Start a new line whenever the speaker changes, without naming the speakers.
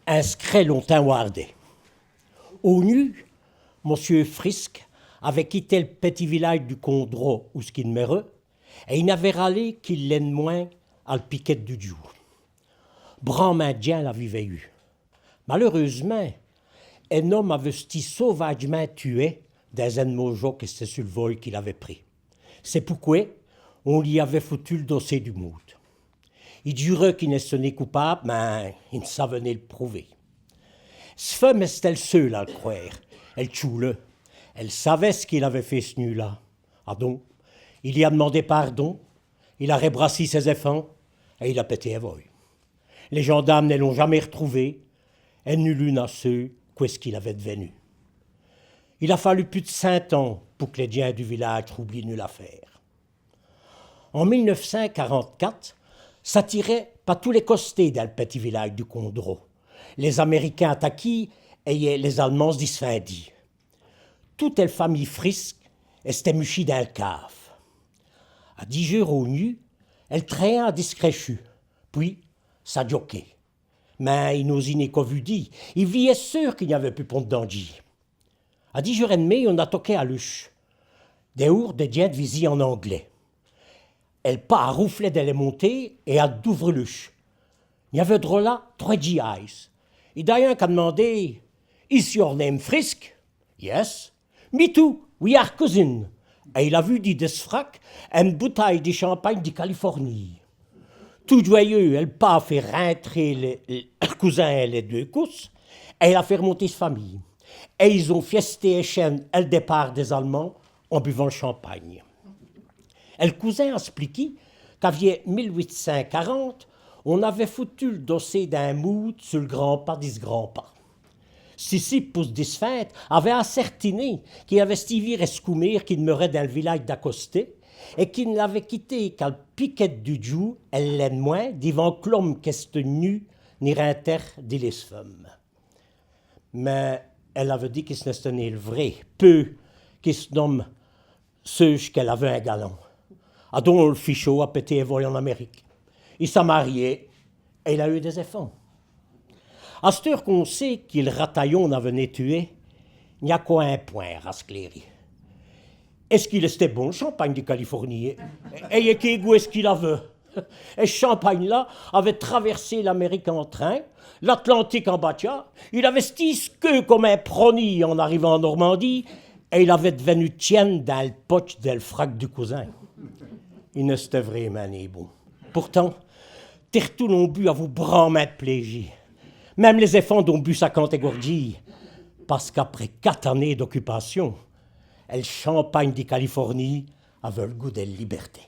inscrit longtemps Wardet. Au nu, monsieur Frisk avait quitté le petit village du Condro où ce qu'il meurt, et il n'avait râlé qu'il l'aime moins à le piquet du Dieu. Brandmain la vivait eu. Malheureusement, un homme avait été sauvagement tué des ennemis qui étaient sur le vol qu'il avait pris. C'est pourquoi on lui avait foutu le dossier du mout. Il dirait qu'il n'est coupable, mais il ne savait le prouver. Ce femme était le seul à le croire. Elle tchoule. Elle savait ce qu'il avait fait ce nuit-là. Ah donc, il y a demandé pardon, il a rébrassé ses enfants et il a pété un vol. Les gendarmes ne l'ont jamais retrouvé et nul n'a su qu'est-ce qu'il avait devenu. Il a fallu plus de 5 ans pour que les gens du village oublient l'affaire. En 1944, ça tirait pas tous les costés dans le petit village du Condro. Les Américains attaquaient et les Allemands disfendis. Toute la famille Frisk était muchie dans le cave. À 10 jours au nu, elle traînait à discréchu. Puis, ça joquait. Mais il n'osait qu'au vu dit. Il vivait sûr qu'il n'y avait plus pont de danger. À 10 jours et demi, on a toqué à l'huche. Des ours de gens visés en anglais. Elle pas rouflait de les monter et a d'ouvrir l'huche. Il y avait de là 3 GIs. Et d'ailleurs, qui a demandé Is your name Frisk? Yes. Me too, we are cousins. Et il a vu dit de ce frac une bouteille de champagne de Californie. Tout joyeux, elle pas fait rentrer les cousins et les 2 cousses, et elle a fait remonter sa famille. Et ils ont fiesté et chaîne le départ des Allemands en buvant le champagne. Et le cousin a expliqué qu'avant 1840, on avait foutu le dossier d'un mout sur le grand-pas de ce grand-pas. Sissi, pour se disfête, avait ascertiné qu'il y avait Stevie Rescoumir qui demeurait dans le village d'Acosté et qui ne l'avait quitté qu'à le piquet du Dieu, elle l'aime moins, devant Clom qu'est nu, ni rinter de les femmes. Mais elle avait dit qu'il se n'est le vrai, peu, qui se nomme ceux qu'elle avait un galant. A donc le fichot a pété un vol en Amérique. Il s'est marié et il a eu des enfants. À cette heure qu'on sait qu'il rataillon n'avait tué, il n'y a qu'un point à s'éclairer. Est-ce qu'il était bon, le champagne de Californie? Et quel goût est-ce qu'il avait? Et ce champagne-là avait traversé l'Amérique en train, l'Atlantique en bateau, il avait stis queue comme un prony en arrivant en Normandie, et il avait devenu tienne dans le poche del frac du cousin. Il ne s'était vraiment ni bon. Pourtant, tout l'ont bu à vous branler de plaisir. Même les enfants ont bu sa catégorie, parce qu'après 4 années d'occupation, le champagne de Californie avait le goût de la liberté.